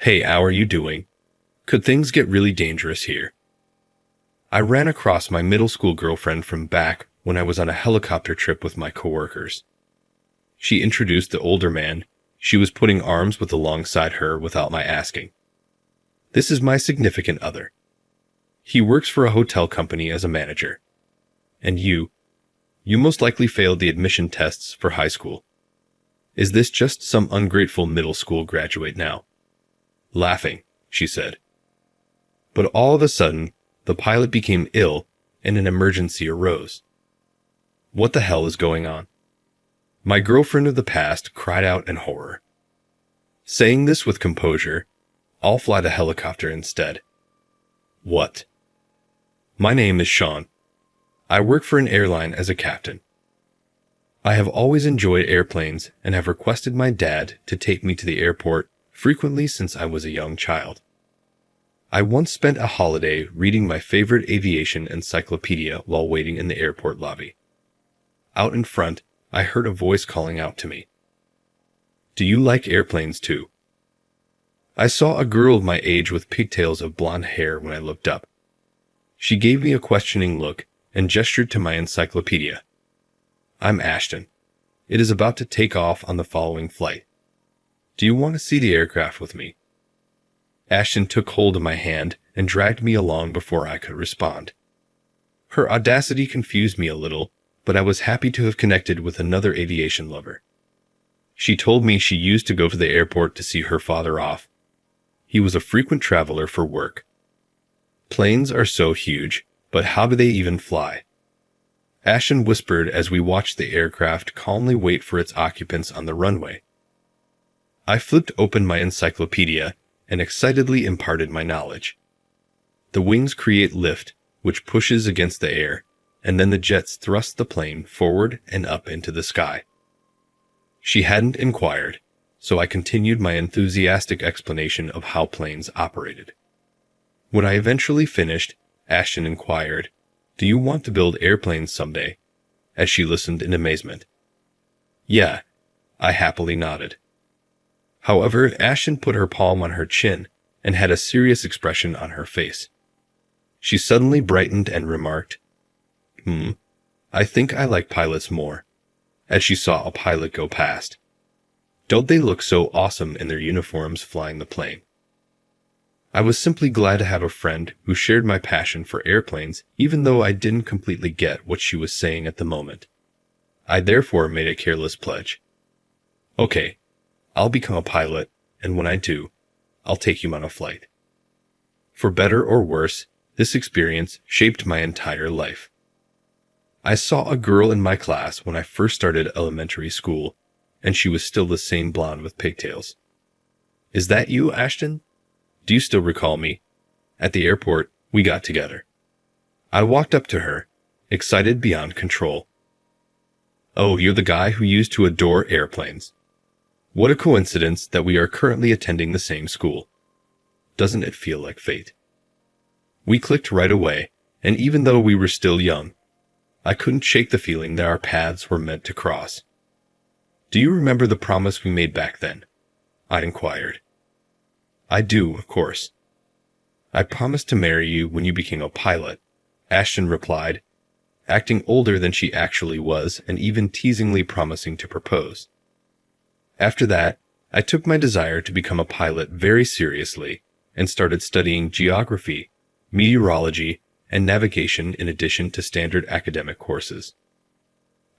Hey, how are you doing? Could things get really dangerous here? I ran across my middle school girlfriend from back when I was on a helicopter trip with my coworkers. She introduced the older man she was putting arms with alongside her without my asking. This is my significant other. He works for a hotel company as a manager. And you most likely failed the admission tests for high school. Is this just some ungrateful middle school graduate now? Laughing, she said. But all of a sudden, the pilot became ill and an emergency arose. What the hell is going on? My girlfriend of the past cried out in horror. Saying this with composure, I'll fly the helicopter instead. What? My name is Sean. I work for an airline as a captain. I have always enjoyed airplanes and have requested my dad to take me to the airport frequently since I was a young child. I once spent a holiday reading my favorite aviation encyclopedia while waiting in the airport lobby. Out in front, I heard a voice calling out to me. Do you like airplanes too? I saw a girl of my age with pigtails of blonde hair when I looked up. She gave me a questioning look and gestured to my encyclopedia. I'm Ashton. It is about to take off on the following flight. Do you want to see the aircraft with me? Ashton took hold of my hand and dragged me along before I could respond. Her audacity confused me a little, but I was happy to have connected with another aviation lover. She told me she used to go to the airport to see her father off. He was a frequent traveler for work. Planes are so huge, but how do they even fly? Ashton whispered as we watched the aircraft calmly wait for its occupants on the runway. I flipped open my encyclopedia and excitedly imparted my knowledge. The wings create lift, which pushes against the air, and then the jets thrust the plane forward and up into the sky. She hadn't inquired, so I continued my enthusiastic explanation of how planes operated. When I eventually finished, Ashton inquired, Do you want to build airplanes someday? As she listened in amazement. Yeah, I happily nodded. However, Ashton put her palm on her chin and had a serious expression on her face. She suddenly brightened and remarked, I think I like pilots more, as she saw a pilot go past. Don't they look so awesome in their uniforms flying the plane? I was simply glad to have a friend who shared my passion for airplanes, even though I didn't completely get what she was saying at the moment. I therefore made a careless pledge. Okay, I'll become a pilot, and when I do, I'll take you on a flight. For better or worse, this experience shaped my entire life. I saw a girl in my class when I first started elementary school, and she was still the same blonde with pigtails. Is that you, Ashton? Do you still recall me? At the airport, we got together. I walked up to her, excited beyond control. Oh, you're the guy who used to adore airplanes. What a coincidence that we are currently attending the same school. Doesn't it feel like fate? We clicked right away, and even though we were still young, I couldn't shake the feeling that our paths were meant to cross. Do you remember the promise we made back then? I inquired. I do, of course. I promised to marry you when you became a pilot, Ashton replied, acting older than she actually was and even teasingly promising to propose. After that, I took my desire to become a pilot very seriously and started studying geography, meteorology, and navigation in addition to standard academic courses.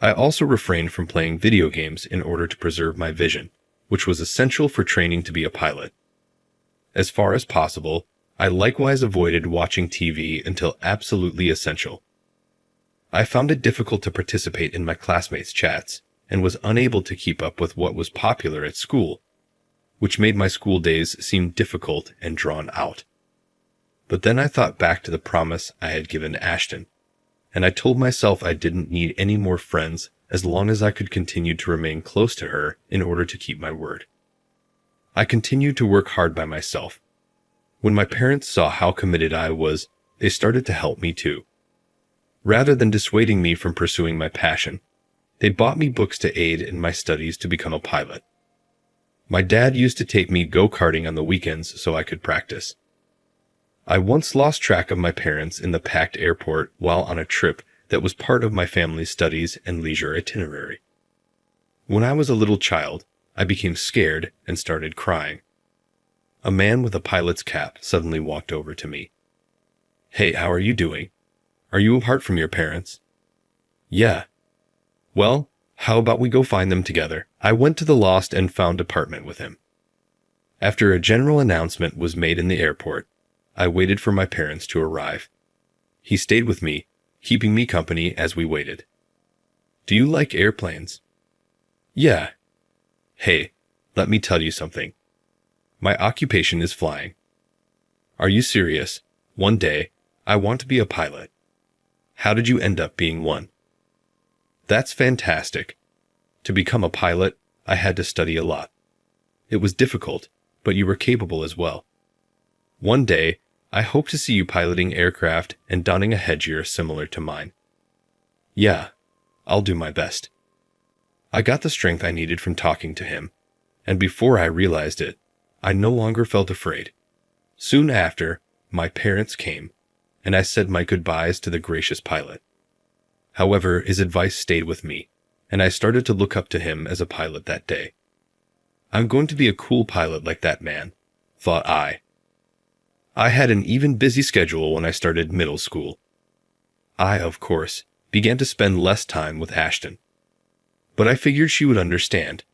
I also refrained from playing video games in order to preserve my vision, which was essential for training to be a pilot. As far as possible, I likewise avoided watching TV until absolutely essential. I found it difficult to participate in my classmates' chats and was unable to keep up with what was popular at school, which made my school days seem difficult and drawn out. But then I thought back to the promise I had given Ashton, and I told myself I didn't need any more friends as long as I could continue to remain close to her in order to keep my word. I continued to work hard by myself. When my parents saw how committed I was, they started to help me too. Rather than dissuading me from pursuing my passion, they bought me books to aid in my studies to become a pilot. My dad used to take me go-karting on the weekends so I could practice. I once lost track of my parents in the packed airport while on a trip that was part of my family's studies and leisure itinerary. When I was a little child, I became scared and started crying. A man with a pilot's cap suddenly walked over to me. "Hey, how are you doing? Are you apart from your parents?" "Yeah." "Well, how about we go find them together?" I went to the lost and found apartment with him. After a general announcement was made in the airport, I waited for my parents to arrive. He stayed with me, keeping me company as we waited. "Do you like airplanes?" "Yeah." "Hey, let me tell you something. My occupation is flying." "Are you serious? One day, I want to be a pilot." "How did you end up being one?" "That's fantastic. To become a pilot, I had to study a lot. It was difficult, but you were capable as well. One day, I hope to see you piloting aircraft and donning a headgear similar to mine." "Yeah, I'll do my best." I got the strength I needed from talking to him, and before I realized it, I no longer felt afraid. Soon after, my parents came, and I said my goodbyes to the gracious pilot. However, his advice stayed with me, and I started to look up to him as a pilot that day. "I'm going to be a cool pilot like that man," thought I. I had an even busy schedule when I started middle school. I, of course, began to spend less time with Ashton. But I figured she would understand,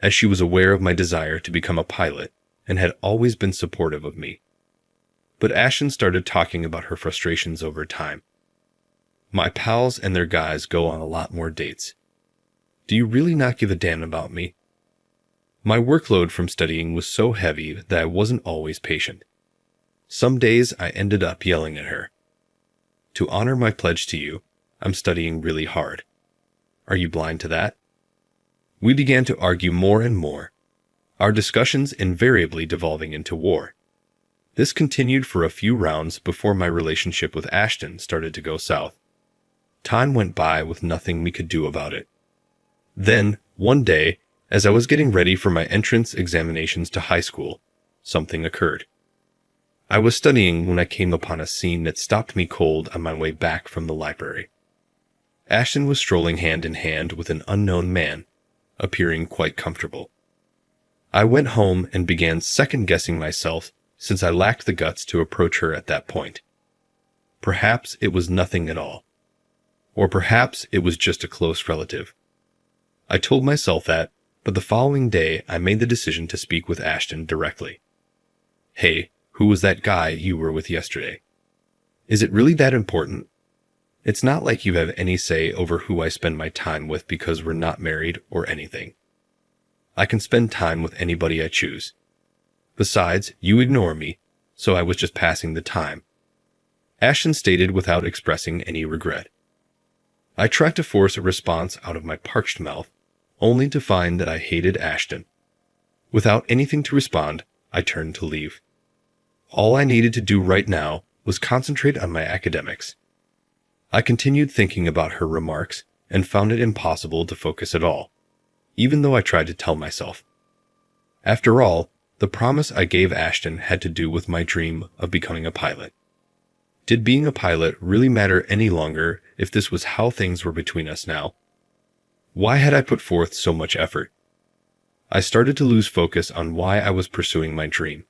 as she was aware of my desire to become a pilot and had always been supportive of me. But Ashton started talking about her frustrations over time. "My pals and their guys go on a lot more dates. Do you really not give a damn about me?" My workload from studying was so heavy that I wasn't always patient. Some days I ended up yelling at her. "To honor my pledge to you, I'm studying really hard. Are you blind to that?" We began to argue more and more, our discussions invariably devolving into war. This continued for a few rounds before my relationship with Ashton started to go south. Time went by with nothing we could do about it. Then, one day, as I was getting ready for my entrance examinations to high school, something occurred. I was studying when I came upon a scene that stopped me cold on my way back from the library. Ashton was strolling hand in hand with an unknown man, appearing quite comfortable. I went home and began second-guessing myself since I lacked the guts to approach her at that point. Perhaps it was nothing at all. Or perhaps it was just a close relative. I told myself that, but the following day I made the decision to speak with Ashton directly. "Hey, who was that guy you were with yesterday? Is it really that important? It's not like you have any say over who I spend my time with because we're not married or anything. I can spend time with anybody I choose. Besides, you ignore me, so I was just passing the time," Ashton stated without expressing any regret. I tried to force a response out of my parched mouth, only to find that I hated Ashton. Without anything to respond, I turned to leave. All I needed to do right now was concentrate on my academics. I continued thinking about her remarks and found it impossible to focus at all, even though I tried to tell myself. After all, the promise I gave Ashton had to do with my dream of becoming a pilot. Did being a pilot really matter any longer if this was how things were between us now? Why had I put forth so much effort? I started to lose focus on why I was pursuing my dream.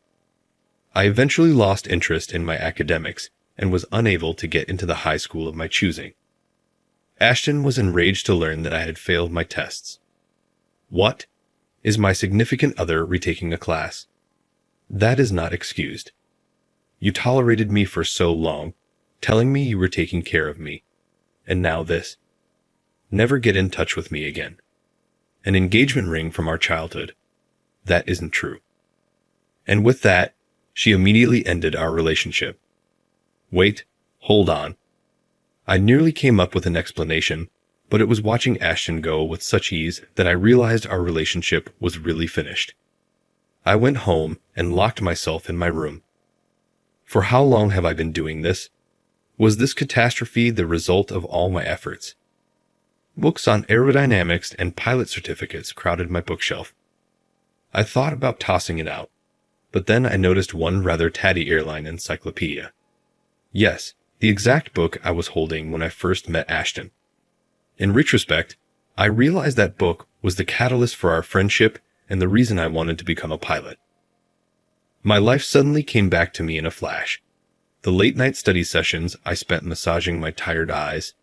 I eventually lost interest in my academics and was unable to get into the high school of my choosing. Ashton was enraged to learn that I had failed my tests. "What? Is my significant other retaking a class? That is not excused. You tolerated me for so long, telling me you were taking care of me. And now this. Never get in touch with me again. An engagement ring from our childhood. That isn't true." And with that, she immediately ended our relationship. Wait, hold on. I nearly came up with an explanation, but it was watching Ashton go with such ease that I realized our relationship was really finished. I went home and locked myself in my room. For how long have I been doing this? Was this catastrophe the result of all my efforts? Books on aerodynamics and pilot certificates crowded my bookshelf. I thought about tossing it out, but then I noticed one rather tatty airline encyclopedia. Yes, the exact book I was holding when I first met Ashton. In retrospect, I realized that book was the catalyst for our friendship and the reason I wanted to become a pilot. My life suddenly came back to me in a flash. The late-night study sessions I spent massaging my tired eyes,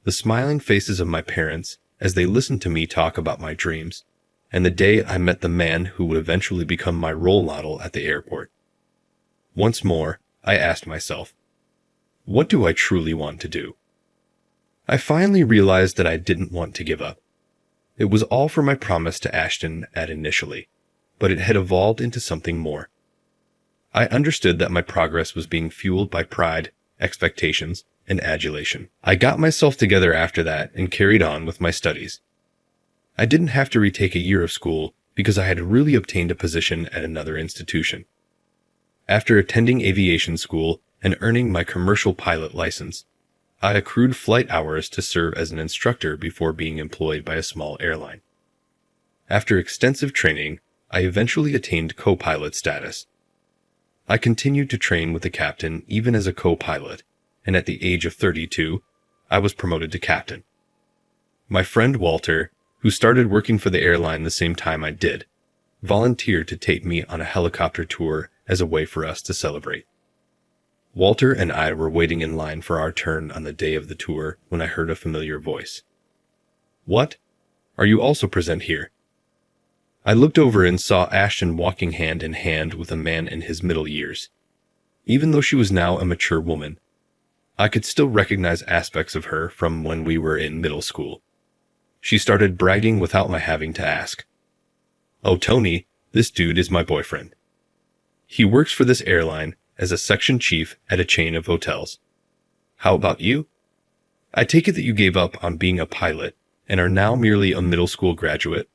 the smiling faces of my parents as they listened to me talk about my dreams, and the day I met the man who would eventually become my role model at the airport. Once more, I asked myself, what do I truly want to do? I finally realized that I didn't want to give up. It was all for my promise to Ashton at initially, but it had evolved into something more. I understood that my progress was being fueled by pride, expectations, and adulation. I got myself together after that and carried on with my studies. I didn't have to retake a year of school because I had really obtained a position at another institution. After attending aviation school and earning my commercial pilot license, I accrued flight hours to serve as an instructor before being employed by a small airline. After extensive training, I eventually attained co-pilot status. I continued to train with the captain even as a co-pilot, and at the age of 32, I was promoted to captain. My friend Walter, who started working for the airline the same time I did, volunteered to take me on a helicopter tour as a way for us to celebrate. Walter and I were waiting in line for our turn on the day of the tour when I heard a familiar voice. "What? Are you also present here?" I looked over and saw Ashton walking hand in hand with a man in his middle years. Even though she was now a mature woman, I could still recognize aspects of her from when we were in middle school. She started bragging without my having to ask. "Oh, Tony, this dude is my boyfriend. He works for this airline as a section chief at a chain of hotels. How about you? I take it that you gave up on being a pilot and are now merely a middle school graduate.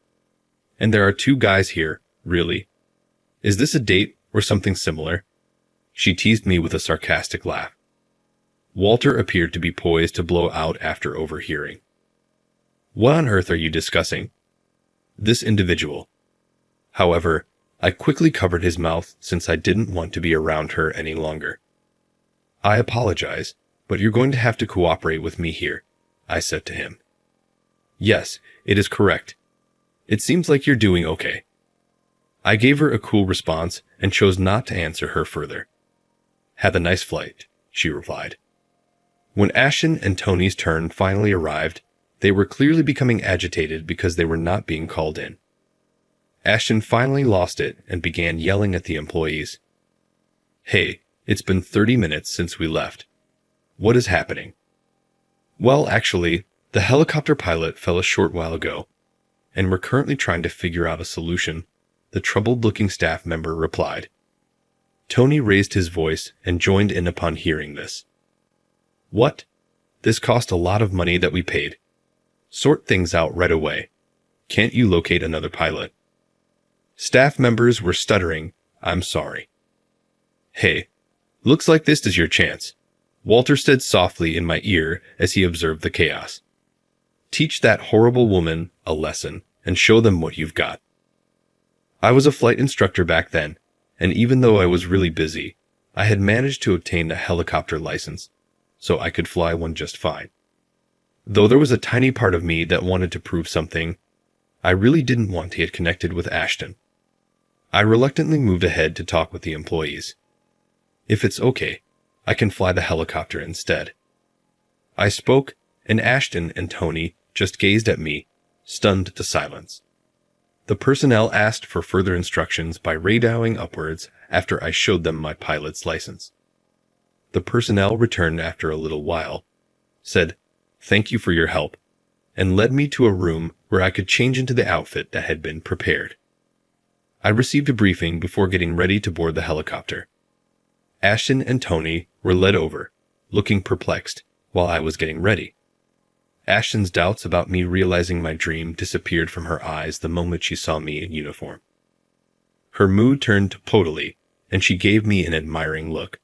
And there are two guys here, really. Is this a date or something similar?" She teased me with a sarcastic laugh. Walter appeared to be poised to blow out after overhearing. "What on earth are you discussing?" "This individual." However, I quickly covered his mouth since I didn't want to be around her any longer. "I apologize, but you're going to have to cooperate with me here," I said to him. "Yes, it is correct. It seems like you're doing okay." I gave her a cool response and chose not to answer her further. "Have a nice flight," she replied. When Ashton and Tony's turn finally arrived, they were clearly becoming agitated because they were not being called in. Ashton finally lost it and began yelling at the employees. "Hey, it's been 30 minutes since we left. What is happening?" "Well, actually, the helicopter pilot fell a short while ago, and we're currently trying to figure out a solution," the troubled-looking staff member replied. Tony raised his voice and joined in upon hearing this. "What? This cost a lot of money that we paid. Sort things out right away. Can't you locate another pilot?" Staff members were stuttering, "I'm sorry." "Hey, looks like this is your chance," Walter said softly in my ear as he observed the chaos. "Teach that horrible woman a lesson and show them what you've got." I was a flight instructor back then, and even though I was really busy, I had managed to obtain a helicopter license, so I could fly one just fine. Though there was a tiny part of me that wanted to prove something, I really didn't want to get connected with Ashton. I reluctantly moved ahead to talk with the employees. "If it's okay, I can fly the helicopter instead." I spoke, and Ashton and Tony just gazed at me, stunned to silence. The personnel asked for further instructions by radioing upwards after I showed them my pilot's license. The personnel returned after a little while, said, "Thank you for your help," and led me to a room where I could change into the outfit that had been prepared. I received a briefing before getting ready to board the helicopter. Ashton and Tony were led over, looking perplexed, while I was getting ready. Ashton's doubts about me realizing my dream disappeared from her eyes the moment she saw me in uniform. Her mood turned totally, and she gave me an admiring look.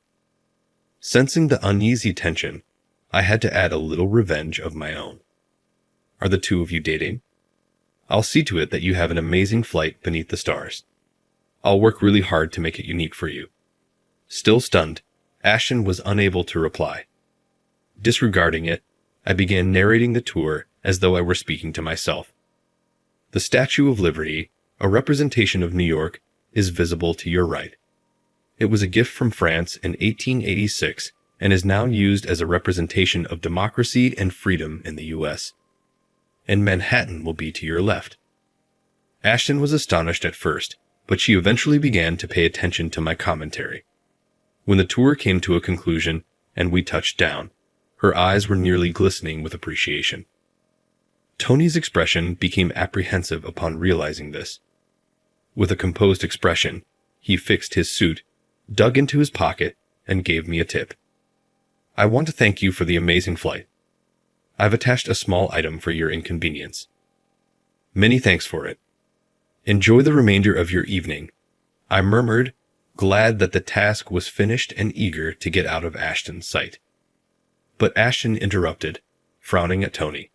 Sensing the uneasy tension, I had to add a little revenge of my own. "Are the two of you dating?" I'll see to it that you have an amazing flight beneath the stars. I'll work really hard to make it unique for you." Still stunned, Ashton was unable to reply. Disregarding it, I began narrating the tour as though I were speaking to myself. The Statue of Liberty, a representation of New York, is visible to your right. It was a gift from France in 1886 and is now used as a representation of democracy and freedom in the U.S. And Manhattan will be to your left. Ashton was astonished at first, but she eventually began to pay attention to my commentary. When the tour came to a conclusion and we touched down, her eyes were nearly glistening with appreciation. Tony's expression became apprehensive upon realizing this. With a composed expression, he fixed his suit, dug into his pocket, and gave me a tip. "I want to thank you for the amazing flight. I've attached a small item for your inconvenience." "Many thanks for it. Enjoy the remainder of your evening," I murmured, glad that the task was finished and eager to get out of Ashton's sight. But Ashton interrupted, frowning at Tony.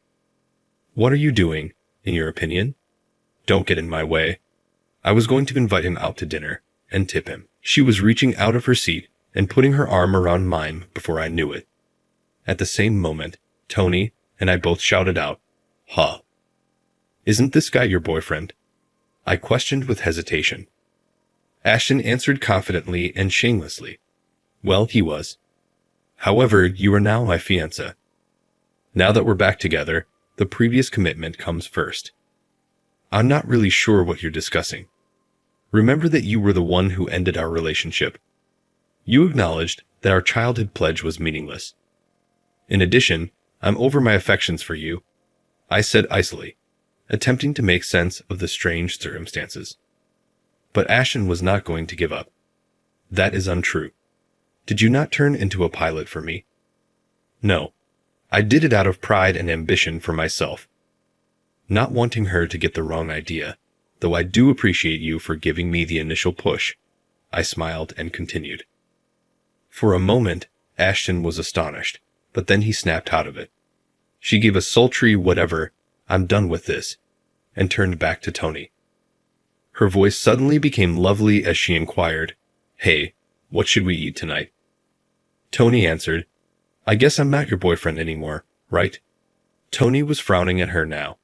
"What are you doing, in your opinion? Don't get in my way. I was going to invite him out to dinner and tip him." She was reaching out of her seat and putting her arm around mine before I knew it. At the same moment, Tony and I both shouted out, "Huh. Isn't this guy your boyfriend?" I questioned with hesitation. Ashton answered confidently and shamelessly, "Well, he was. However, you are now my fiancé. Now that we're back together, the previous commitment comes first." "I'm not really sure what you're discussing. Remember that you were the one who ended our relationship. You acknowledged that our childhood pledge was meaningless. In addition, I'm over my affections for you," I said icily, attempting to make sense of the strange circumstances. But Ashton was not going to give up. "That is untrue. Did you not turn into a pilot for me?" "No. I did it out of pride and ambition for myself. Not wanting her to get the wrong idea, though I do appreciate you for giving me the initial push," I smiled and continued. For a moment, Ashton was astonished, but then he snapped out of it. She gave a sultry whatever, "I'm done with this," and turned back to Tony. Her voice suddenly became lovely as she inquired, "Hey, what should we eat tonight?" Tony answered, "I guess I'm not your boyfriend anymore, right?" Tony was frowning at her now.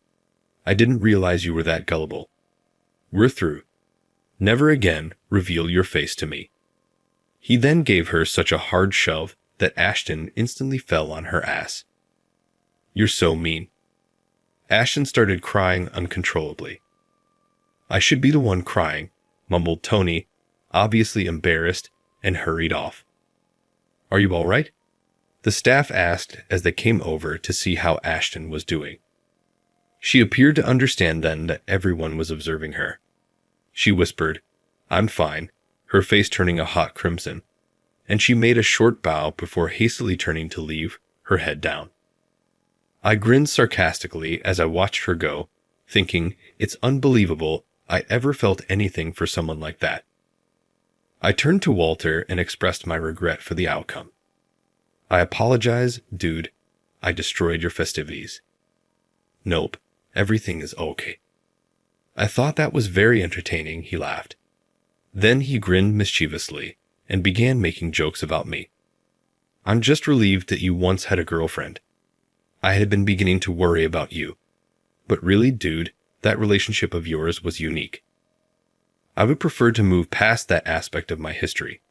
"I didn't realize you were that gullible. We're through. Never again reveal your face to me." He then gave her such a hard shove that Ashton instantly fell on her ass. "You're so mean." Ashton started crying uncontrollably. "I should be the one crying," mumbled Tony, obviously embarrassed, and hurried off. "Are you all right?" the staff asked as they came over to see how Ashton was doing. She appeared to understand then that everyone was observing her. She whispered, "I'm fine," her face turning a hot crimson, and she made a short bow before hastily turning to leave, her head down. I grinned sarcastically as I watched her go, thinking, it's unbelievable I ever felt anything for someone like that. I turned to Walter and expressed my regret for the outcome. "I apologize, dude. I destroyed your festivities." "Nope, everything is okay." "I thought that was very entertaining," he laughed. Then he grinned mischievously and began making jokes about me. "I'm just relieved that you once had a girlfriend. I had been beginning to worry about you. But really, dude, that relationship of yours was unique. I would prefer to move past that aspect of my history.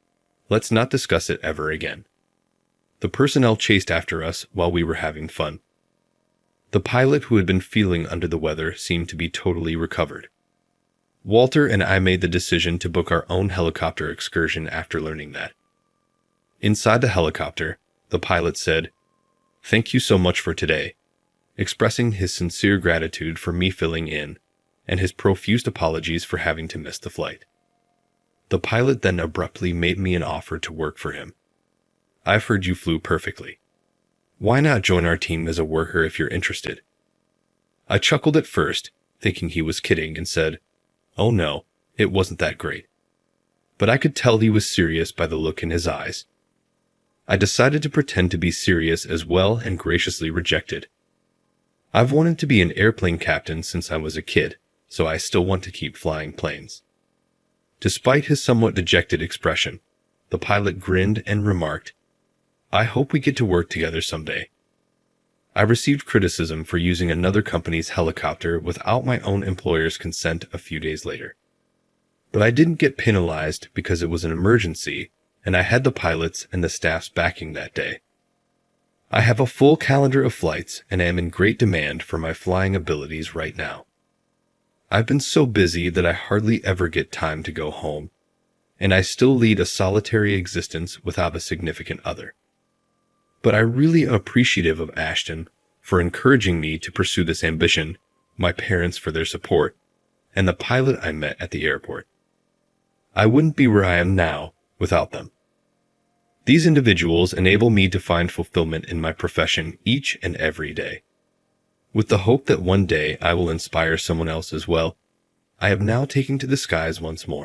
Let's not discuss it ever again." The personnel chased after us while we were having fun. The pilot who had been feeling under the weather seemed to be totally recovered. Walter and I made the decision to book our own helicopter excursion after learning that. Inside the helicopter, the pilot said, "Thank you so much for today," expressing his sincere gratitude for me filling in and his profuse apologies for having to miss the flight. The pilot then abruptly made me an offer to work for him. "I've heard you flew perfectly. Why not join our team as a worker if you're interested?" I chuckled at first, thinking he was kidding, and said, "Oh no, it wasn't that great." But I could tell he was serious by the look in his eyes. I decided to pretend to be serious as well and graciously rejected. I've wanted to be an airplane captain since I was a kid, so I still want to keep flying planes. Despite his somewhat dejected expression, the pilot grinned and remarked, "I hope we get to work together someday." I received criticism for using another company's helicopter without my own employer's consent a few days later. But I didn't get penalized because it was an emergency, and I had the pilots and the staff's backing that day. I have a full calendar of flights and am in great demand for my flying abilities right now. I've been so busy that I hardly ever get time to go home, and I still lead a solitary existence without a significant other. But I really am appreciative of Ashton for encouraging me to pursue this ambition, my parents for their support, and the pilot I met at the airport. I wouldn't be where I am now without them. These individuals enable me to find fulfillment in my profession each and every day. With the hope that one day I will inspire someone else as well, I have now taken to the skies once more.